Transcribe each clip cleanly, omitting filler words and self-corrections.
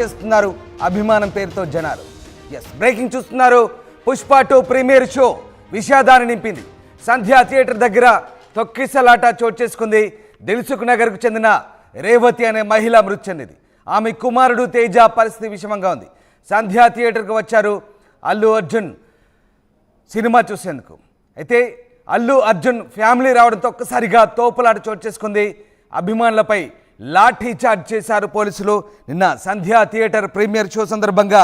చేస్తున్నారు అభిమానం పేరుతో జనాలు. బ్రేకింగ్ చూస్తున్నారు. పుష్ప 2 ప్రీమియర్ షో విషాదాన్ని నింపింది. సంధ్యా థియేటర్ దగ్గర తొక్కిసలాట చోటు చేసుకుంది. దిల్సుఖ్ నగర్కు చెందిన రేవతి అనే మహిళ మృతి చెందింది. ఆమె కుమారుడు తేజ పరిస్థితి విషమంగా ఉంది. సంధ్యా థియేటర్కు వచ్చారు అల్లు అర్జున్ సినిమా చూసేందుకు. అయితే అల్లు అర్జున్ ఫ్యామిలీ రావడంతో ఒక్కసారిగా తోపులాట చోటు చేసుకుంది. అభిమానులపై లాఠీ చార్జ్ చేశారు పోలీసులు. నిన్న సంధ్యా థియేటర్ ప్రీమియర్ షో సందర్భంగా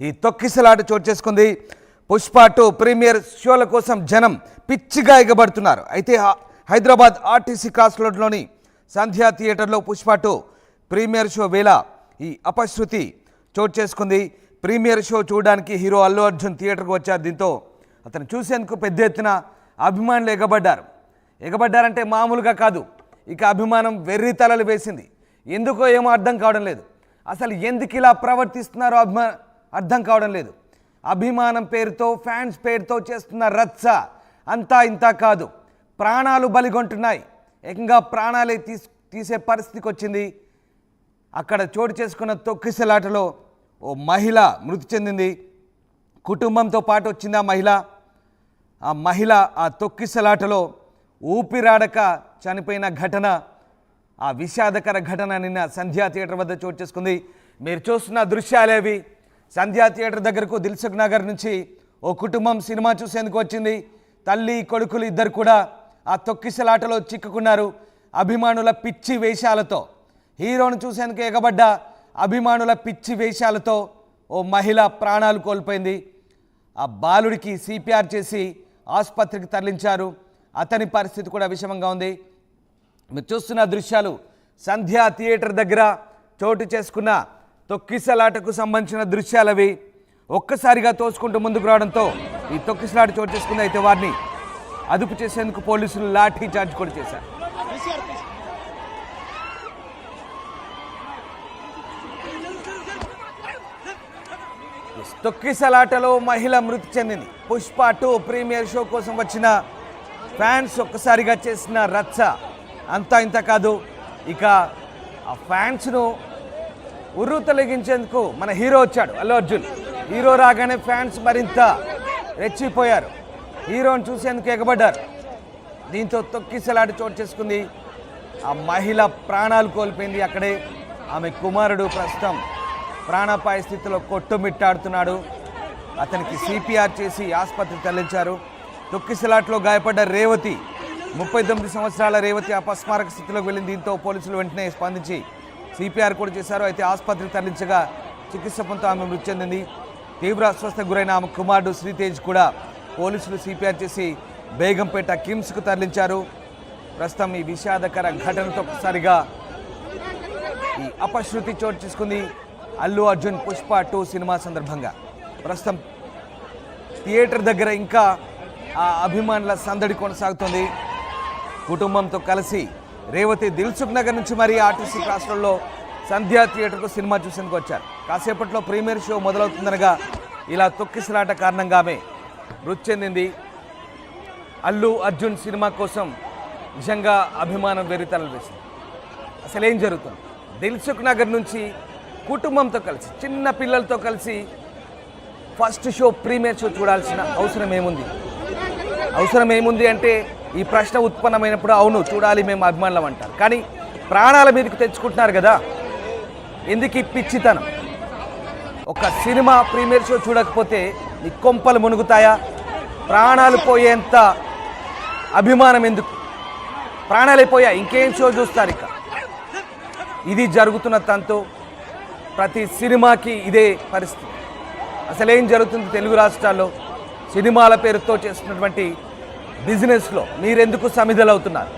ఈ తొక్కిసలాట చోటు చేసుకుంది. పుష్ప 2 ప్రీమియర్ షోల కోసం జనం పిచ్చిగా ఎగబడుతున్నారు. అయితే హైదరాబాద్ ఆర్టీసీ క్రాస్ రోడ్లోని సంధ్యా థియేటర్లో పుష్ప 2 ప్రీమియర్ షో వేళ ఈ అపశృతి చోటు చేసుకుంది. ప్రీమియర్ షో చూడడానికి హీరో అల్లు అర్జున్ థియేటర్కు వచ్చారు. దీంతో అతను చూసేందుకు పెద్ద ఎత్తున అభిమానులు ఎగబడ్డారంటే మామూలుగా కాదు. ఇక అభిమానం వెర్రి తలలు వేసింది. ఎందుకో ఏమో అర్థం కావడం లేదు. అసలు ఎందుకు ఇలా ప్రవర్తిస్తున్నారో అర్థం కావడం లేదు. అభిమానం పేరుతో ఫ్యాన్స్ పేరుతో చేస్తున్న రచ్చ అంతా ఇంత కాదు. ప్రాణాలు బలిగొంటున్నాయి. ఏకంగా ప్రాణాలే తీసే పరిస్థితికి వచ్చింది. అక్కడ చోటు చేసుకున్న తొక్కిసలాటలో ఓ మహిళ మృతి చెందింది. కుటుంబంతో పాటు వచ్చింది ఆ మహిళ ఆ తొక్కిసలాటలో ఊపిరాడక చనిపోయిన ఘటన, ఆ విషాదకర ఘటన నిన్న సంధ్యా థియేటర్ వద్ద చోటు చేసుకుంది. మీరు చూస్తున్న దృశ్యాలేవి. సంధ్యా థియేటర్ దగ్గరకు దిల్సుఖ్ నగర్ నుంచి ఓ కుటుంబం సినిమా చూసేందుకు వచ్చింది. తల్లి కొడుకులు ఇద్దరు కూడా ఆ తొక్కిసలాటలో చిక్కుకున్నారు. అభిమానుల పిచ్చి వేషాలతో, హీరోను చూసేందుకు ఎగబడ్డ అభిమానుల పిచ్చి వేషాలతో ఓ మహిళ ప్రాణాలు కోల్పోయింది. ఆ బాలుడికి సిపిఆర్ చేసి ఆసుపత్రికి తరలించారు. అతని పరిస్థితి కూడా విషమంగా ఉంది. మీరు చూస్తున్న దృశ్యాలు సంధ్యా థియేటర్ దగ్గర చోటు చేసుకున్న తొక్కిసలాటకు సంబంధించిన దృశ్యాలవి. ఒక్కసారిగా తోసుకుంటూ ముందుకు రావడంతో ఈ తొక్కిసలాట చోటు చేసుకుంది. అయితే వారిని అదుపు చేసేందుకు పోలీసులు లాఠీ చార్జ్ కూడా చేశారు. తొక్కిసలాటలో మహిళ మృతి చెందింది. పుష్ప 2 ప్రీమియర్ షో కోసం వచ్చిన ఫ్యాన్స్ ఒక్కసారిగా చేసిన రచ్చ అంతా ఇంత కాదు. ఇక ఆ ఫ్యాన్స్ను ఉర్రు తొలగించేందుకు మన హీరో వచ్చాడు అల్లు అర్జున్. హీరో రాగానే ఫ్యాన్స్ మరింత రెచ్చిపోయారు. హీరోని చూసేందుకు ఎగబడ్డారు. దీంతో తొక్కిసలాట చోటు చేసుకుంది. ఆ మహిళ ప్రాణాలు కోల్పోయింది. అక్కడే ఆమె కుమారుడు ప్రస్తుతం ప్రాణాపాయ స్థితిలో కొట్టుమిట్టాడుతున్నాడు. అతనికి సిపిఆర్ చేసి ఆసుపత్రికి తరలించారు. తొక్కిసలాట్లో గాయపడ్డ రేవతి, 39 సంవత్సరాల రేవతి అపస్మారక స్థితిలోకి వెళ్ళింది. దీంతో పోలీసులు వెంటనే స్పందించి సిపిఆర్ కూడా చేశారు. అయితే ఆసుపత్రికి తరలించగా చికిత్స పొందుతూ ఆమె మృతి చెందింది. తీవ్ర అస్వస్థకు గురైన ఆమె కుమారుడు శ్రీతేజ్ కూడా పోలీసులు సిపిఆర్ చేసి బేగంపేట కిమ్స్కు తరలించారు. ప్రస్తుతం ఈ విషాదకర ఘటనతో ఒకసారిగా ఈ అపశృతి చోటు చేసుకుంది అల్లు అర్జున్ పుష్ప 2 సినిమా సందర్భంగా. ప్రస్తుతం థియేటర్ దగ్గర ఇంకా ఆ అభిమానుల సందడి కొనసాగుతుంది. కుటుంబంతో కలిసి రేవతి దిల్సుఖ్ నగర్ నుంచి మరి ఆర్టీసీ క్రాస్ రోడ్లో సంధ్యా థియేటర్కు సినిమా చూసేందుకు వచ్చారు. కాసేపట్లో ప్రీమియర్ షో మొదలవుతుందనగా ఇలా తొక్కిసలాట కారణంగా ఆమె మృతి చెందింది. అల్లు అర్జున్ సినిమా కోసం నిజంగా అభిమానం వెర్రితలలు వేసింది. అసలు ఏం జరుగుతుంది? దిల్సుఖ్ నగర్ నుంచి కుటుంబంతో కలిసి, చిన్న పిల్లలతో కలిసి ఫస్ట్ షో ప్రీమియర్ షో చూడాల్సిన అవసరం ఏముంది అంటే ఈ ప్రశ్న ఉత్పన్నమైనప్పుడు అవును చూడాలి మేము అభిమానులం అంటారు. కానీ ప్రాణాల మీదకి తెచ్చుకుంటున్నారు కదా, ఎందుకు ఈ పిచ్చితనం? ఒక సినిమా ప్రీమియర్ షో చూడకపోతే నీ కొంపలు మునుగుతాయా? ప్రాణాలు పోయేంత అభిమానం ఎందుకు? ప్రాణాలైపోయా ఇంకేం షో చూస్తారు? ఇక ఇది జరుగుతున్న తంతు. ప్రతి సినిమాకి ఇదే పరిస్థితి. అసలు ఏం జరుగుతుంది తెలుగు రాష్ట్రాల్లో? సినిమాల పేరుతో చేస్తున్నటువంటి బిజినెస్లో మీరెందుకు సమిధలవుతున్నారు?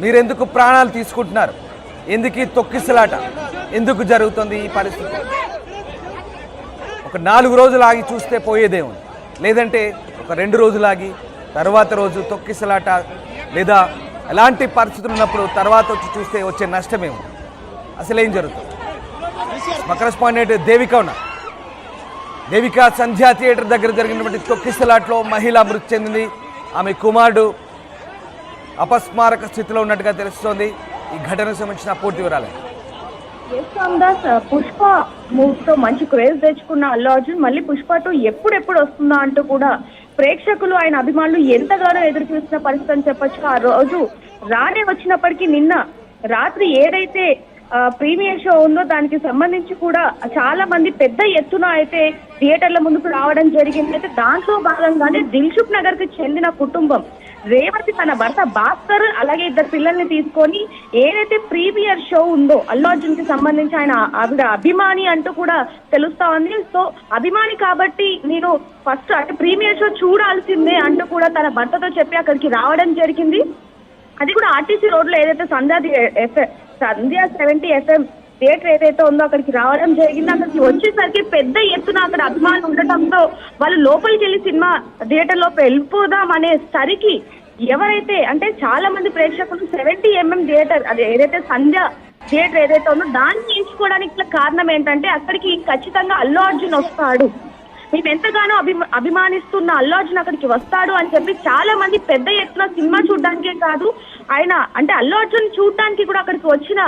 మీరెందుకు ప్రాణాలు తీసుకుంటున్నారు? ఎందుకు ఈ తొక్కిసలాట ఎందుకు జరుగుతుంది ఈ పరిస్థితి? ఒక 4 రోజులు ఆగి చూస్తే పోయేదేముంది, లేదంటే ఒక 2 రోజులు ఆగి తర్వాత రోజు తొక్కిసలాట లేదా ఎలాంటి పరిస్థితులు ఉన్నప్పుడు తర్వాత వచ్చి చూస్తే వచ్చే నష్టమేముంది? అసలు ఏం జరుగుతుంది? మా కరెస్పాండెంట్ దేవిక సంధ్యా థియేటర్ దగ్గర జరిగినటువంటి తొక్కిసలాట్లో మహిళ మృతి చెందింది. ఆమె కుమారుడు అపస్మారక స్థితిలో ఉన్నట్టుగా తెలుస్తోంది. ఈ ఘటనకు సంబంధించిన పూర్తి వివరాలు. ఎస్ రామ్దాస్, పుష్ప మూవ్ తో మంచి క్రేజ్ తెచ్చుకున్న అల్లు అర్జున్ మళ్ళీ పుష్ప 2 ఎప్పుడెప్పుడు వస్తుందా అంటూ కూడా ప్రేక్షకులు ఆయన అభిమానులు ఎంతగానో ఎదురు చూసిన పరిస్థితి అని చెప్పొచ్చు. ఆ రోజు రానే వచ్చినప్పటికీ నిన్న రాత్రి ఏదైతే ప్రీమియర్ షో ఉందో దానికి సంబంధించి కూడా చాలా మంది పెద్ద ఎత్తున అయితే థియేటర్ల ముందుకు రావడం జరిగింది. అయితే దాంట్లో భాగంగానే దిల్సుఖ్ నగర్ కి చెందిన కుటుంబం రేవతి తన భర్త భాస్కర్ అలాగే ఇద్దరు పిల్లల్ని తీసుకొని ఏదైతే ప్రీమియర్ షో ఉందో అల్లు అర్జున్ కి సంబంధించి ఆయన ఆవిడ అభిమాని అంటూ కూడా తెలుస్తా ఉంది. సో అభిమాని కాబట్టి నేను ఫస్ట్ అంటే ప్రీమియర్ షో చూడాల్సిందే అంటూ కూడా తన భర్తతో చెప్పి అక్కడికి రావడం జరిగింది. అది కూడా ఆర్టీసీ రోడ్ లో ఏదైతే సంధ్య 70 FM థియేటర్ ఏదైతే ఉందో అక్కడికి రావడం జరిగింది. అక్కడికి వచ్చేసరికి పెద్ద ఎత్తున అక్కడ అభిమానులు ఉండటంతో వాళ్ళు లోపలికి వెళ్ళి సినిమా థియేటర్ లోపల వెళ్ళిపోదాం అనేసరికి ఎవరైతే అంటే చాలా మంది ప్రేక్షకులు 70mm థియేటర్ అది ఏదైతే సంధ్య థియేటర్ ఏదైతే ఉందో దాన్ని ఎంచుకోవడానికి కారణం ఏంటంటే అక్కడికి ఖచ్చితంగా అల్లు అర్జున్ వస్తాడు, మేము ఎంతగానో అభిమానిస్తున్న అల్లు అర్జున్ అక్కడికి వస్తాడు అని చెప్పి చాలా మంది పెద్ద ఎత్తున సినిమా చూడడానికే కాదు ఆయన అంటే అల్లు అర్జున్ చూడడానికి కూడా అక్కడికి వచ్చిన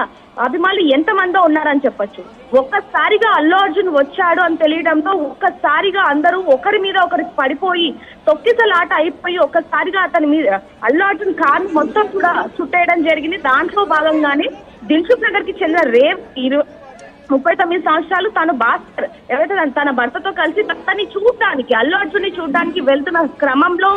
అభిమానులు ఎంతమందో ఉన్నారని చెప్పొచ్చు. ఒక్కసారిగా అల్లు అర్జున్ వచ్చాడు అని తెలియడంతో ఒక్కసారిగా అందరూ ఒకరి మీద ఒకరికి పడిపోయి తొక్కిసలాట అయిపోయి ఒక్కసారిగా అతని మీద అల్లు అర్జున్ కారు మొత్తం కూడా చుట్టేయడం జరిగింది. దాంట్లో భాగంగానే దిల్సుఖ్ నగర్ కి చెందిన రేవ్ 39 సంవత్సరాలు తను భాస్కర్ ఎవరైతే తన భర్తతో కలిసి భర్తని చూడటానికి అల్లు అర్జున్ ని చూడడానికి వెళ్తున్న క్రమంలో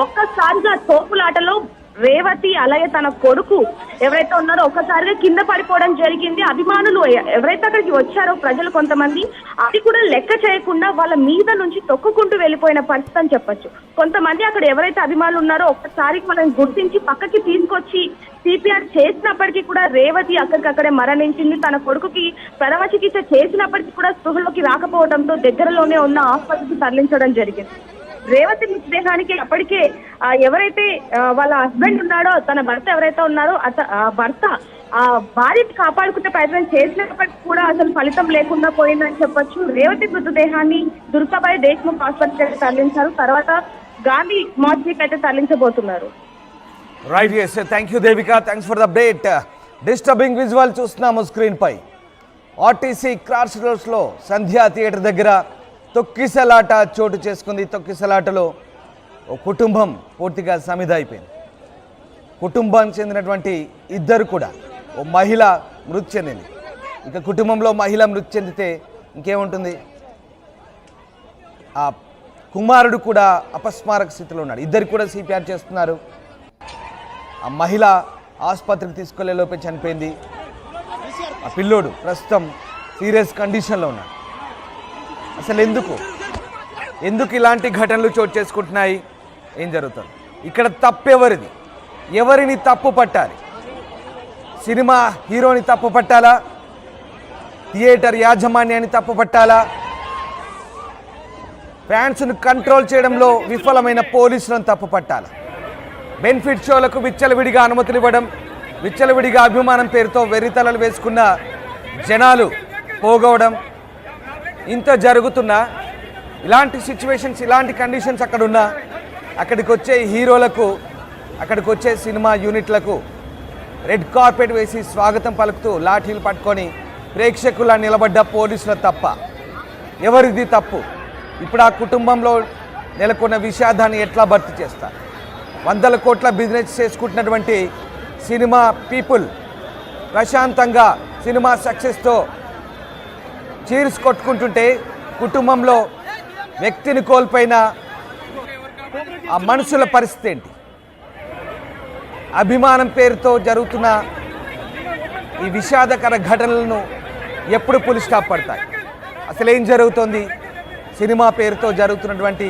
ఒక్కసారిగా తోపులాటలో రేవతి అలాగే తన కొడుకు ఎవరైతే ఉన్నారో ఒక్కసారిగా కింద పడిపోవడం జరిగింది. అభిమానులు ఎవరైతే అక్కడికి వచ్చారో ప్రజలు కొంతమంది అది కూడా లెక్క చేయకుండా వాళ్ళ మీద నుంచి తొక్కుకుంటూ వెళ్ళిపోయిన పరిస్థితి అని చెప్పొచ్చు. కొంతమంది అక్కడ ఎవరైతే అభిమానులు ఉన్నారో ఒక్కసారి వాళ్ళని గుర్తించి పక్కకి తీసుకొచ్చి సిపిఆర్ చేసినప్పటికీ కూడా రేవతి అక్కడికక్కడే మరణించింది. తన కొడుకుకి ప్రథమ చికిత్స చేసినప్పటికీ కూడా స్పృహలోకి రాకపోవడంతో దగ్గరలోనే ఉన్న ఆసుపత్రికి తరలించడం జరిగింది. రేవతి మృతదేహానికి అప్పటికే ఎవరైతే వాళ్ళ హస్బెండ్ ఉన్నాడో తన భర్త ఎవరైతే ఉన్నారో భర్త ఆ భార్యని కాపాడుకునే ప్రయత్నం చేసినప్పటికీ కూడా అసలు ఫలితం లేకుండా పోయిందని చెప్పొచ్చు. రేవతి మృతదేహాన్ని దుర్గాబాయి దేశ్ముఖ్ ఆసుపత్రికి తరలించారు. తర్వాత గాంధీ మార్చికి అయితే తరలించబోతున్నారు. Right, yes, thank you Devika, thanks for the update. Disturbing visual చూస్తున్నాము స్క్రీన్ పై. ఆర్టీసీ క్రాస్ రోడ్స్ లో సంధ్యా థియేటర్ దగ్గర తొక్కిసలాట చోటు చేసుకుంది. తొక్కిసలాటలో ఓ కుటుంబం పూర్తిగా సమిధ అయిపోయింది. కుటుంబానికి చెందినటువంటి ఇద్దరు కూడా ఓ మహిళ మృతి చెందింది. ఇక కుటుంబంలో మహిళ మృతి చెందితే ఇంకేముంటుంది, ఆ కుమారుడు కూడా అపస్మారక స్థితిలో ఉన్నాడు. ఇద్దరు కూడా సిపిఆర్ చేస్తున్నారు. ఆ మహిళ ఆసుపత్రికి తీసుకెళ్లే లోపే చనిపోయింది. ఆ పిల్లోడు ప్రస్తుతం సీరియస్ కండిషన్లో ఉన్నాడు. అసలు ఎందుకు ఇలాంటి ఘటనలు చోటు చేసుకుంటున్నాయి, ఏం జరుగుతుంది ఇక్కడ, తప్పెవరిది, ఎవరిని తప్పు పట్టాలి? సినిమా హీరోని తప్పు పట్టాలా, థియేటర్ యాజమాన్యాన్ని తప్పు పట్టాలా, ఫ్యాన్స్ను కంట్రోల్ చేయడంలో విఫలమైన పోలీసులను తప్పు పట్టాలా? బెనిఫిట్ షోలకు విచ్చలవిడిగా అనుమతులు ఇవ్వడం, విచ్చలవిడిగా అభిమానం పేరుతో వెర్రితలలు వేసుకున్న జనాలు పోగవడం, ఇంత జరుగుతున్నా ఇలాంటి సిచ్యువేషన్స్ ఇలాంటి కండిషన్స్ అక్కడున్నా అక్కడికి వచ్చే హీరోలకు అక్కడికి వచ్చే సినిమా యూనిట్లకు రెడ్ కార్పెట్ వేసి స్వాగతం పలుకుతూ లాఠీలు పట్టుకొని ప్రేక్షకులా నిలబడ్డ పోలీసుల తప్ప ఎవరిది తప్పు? ఇప్పుడు ఆ కుటుంబంలో నెలకొన్న విషాదాన్ని ఎట్లా భర్తీ చేస్తారు? 100 కోట్ల బిజినెస్ చేసుకుంటున్నటువంటి సినిమా పీపుల్ ప్రశాంతంగా సినిమా సక్సెస్తో చీర్స్ కొట్టుకుంటుంటే కుటుంబంలో వ్యక్తిని కోల్పోయిన ఆ మనుషుల పరిస్థితి ఏంటి? అభిమానం పేరుతో జరుగుతున్న ఈ విషాదకర ఘటనలను ఎప్పుడు పులి స్టాప్ పడతాయి? అసలు ఏం జరుగుతుంది? సినిమా పేరుతో జరుగుతున్నటువంటి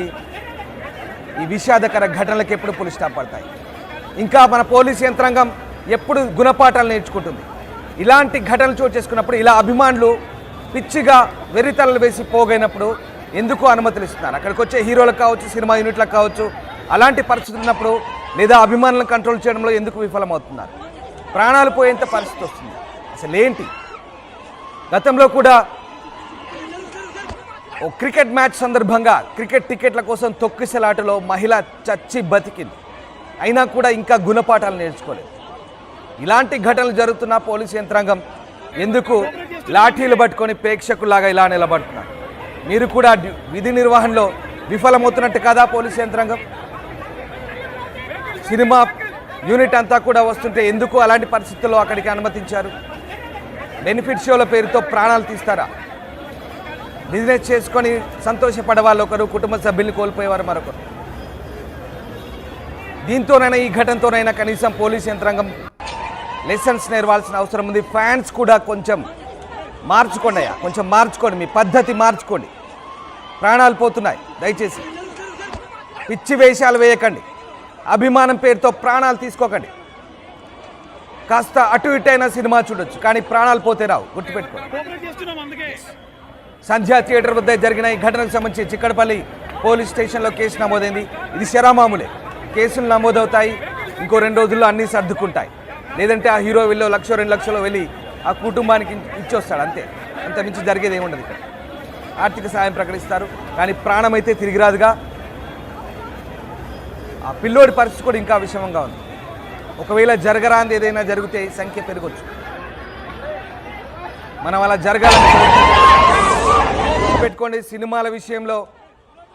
ఈ విషాదకర ఘటనలకు ఎప్పుడు పులి స్టాప్ పడతాయి? ఇంకా మన పోలీస్ యంత్రాంగం ఎప్పుడు గుణపాఠాలు నేర్చుకుంటుంది? ఇలాంటి ఘటనలు చోటు చేసుకున్నప్పుడు ఇలా అభిమానులు పిచ్చిగా వెర్రితలలు వేసి పోగైనప్పుడు ఎందుకు అనుమతులు ఇస్తున్నారు? అక్కడికి వచ్చే హీరోలకు కావచ్చు, సినిమా యూనిట్లకు కావచ్చు, అలాంటి పరిస్థితులు ఉన్నప్పుడు లేదా అభిమానులను కంట్రోల్ చేయడంలో ఎందుకు విఫలమవుతున్నారు? ప్రాణాలు పోయేంత పరిస్థితి వస్తుంది. అసలు ఏంటి? గతంలో కూడా ఓ క్రికెట్ మ్యాచ్ సందర్భంగా క్రికెట్ టికెట్ల కోసం తొక్కిసలాటలో మహిళ చచ్చి బతికింది. అయినా కూడా ఇంకా గుణపాఠాలు నేర్చుకోలేదు. ఇలాంటి ఘటనలు జరుగుతున్న పోలీసు యంత్రాంగం ఎందుకు లాఠీలు పట్టుకొని ప్రేక్షకులాగా ఇలా నిలబడుతున్నారు. మీరు కూడా విధి నిర్వహణలో విఫలమవుతున్నట్టు కదా పోలీసు యంత్రాంగం? సినిమా యూనిట్ అంతా కూడా వస్తుంటే ఎందుకు అలాంటి పరిస్థితుల్లో అక్కడికి అనుమతించారు? బెనిఫిట్ షోల పేరుతో ప్రాణాలు తీస్తారా? బిజినెస్ చేసుకొని సంతోషపడే వాళ్ళు ఒకరు, కుటుంబ సభ్యుల్ని కోల్పోయేవారు మరొకరు. దీంతోనైనా, ఈ ఘటనతోనైనా కనీసం పోలీస్ యంత్రాంగం లెసన్స్ నేర్వాల్సిన అవసరం ఉంది. ఫ్యాన్స్ కూడా కొంచెం మార్చుకోండి అయ్యా, కొంచెం మార్చుకోండి, మీ పద్ధతి మార్చుకోండి. ప్రాణాలు పోతున్నాయి, దయచేసి పిచ్చి వేషాలు వేయకండి. అభిమానం పేరుతో ప్రాణాలు తీసుకోకండి. కాస్త అటు ఇటైనా సినిమా చూడొచ్చు, కానీ ప్రాణాలు పోతే రావు, గుర్తుపెట్టుకోండి. సంధ్యా థియేటర్ వద్ద జరిగిన ఈ ఘటనకు సంబంధించి చిక్కడపల్లి పోలీస్ స్టేషన్లో కేసు నమోదైంది. ఇది శరామామూలే, కేసులు నమోదవుతాయి, ఇంకో 2 రోజుల్లో అన్నీ సర్దుకుంటాయి. లేదంటే ఆ హీరో వెళ్ళి 1 లక్ష 2 లక్షలు వెళ్ళి ఆ కుటుంబానికి ఇచ్చొస్తాడు, అంతే. అంత మించి జరిగేది ఏముండదు. ఇక్కడ ఆర్థిక సాయం ప్రకటిస్తారు, కానీ ప్రాణం అయితే తిరిగి రాదుగా. ఆ పిల్లోడి పరిస్థితి కూడా ఇంకా విషమంగా ఉంది. ఒకవేళ జరగరాంది ఏదైనా జరిగితే సంఖ్య పెరగచ్చు. మనం అలా జరగాలని పెట్టుకోండి. సినిమాల విషయంలో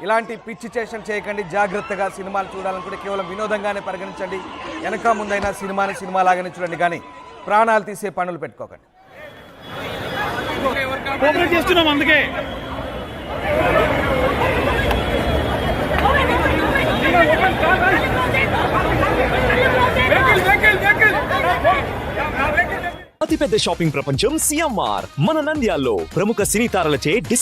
ఇలాంటి పిచ్చి చేషన్ చేయకండి. జాగ్రత్తగా సినిమాలు చూడాలనుకుంటే కేవలం వినోదంగానే పరిగణించండి. వెనక ముందైనా సినిమాని సినిమాలాగానే చూడండి, కానీ ప్రాణాలు తీసే పనులు పెట్టుకోకండి. అందుకే అతిపెద్ద షాపింగ్ ప్రపంచం సిఎంఆర్ మన నంద్యాల్లో ప్రముఖ సినీ తారలచే డిసెంబర్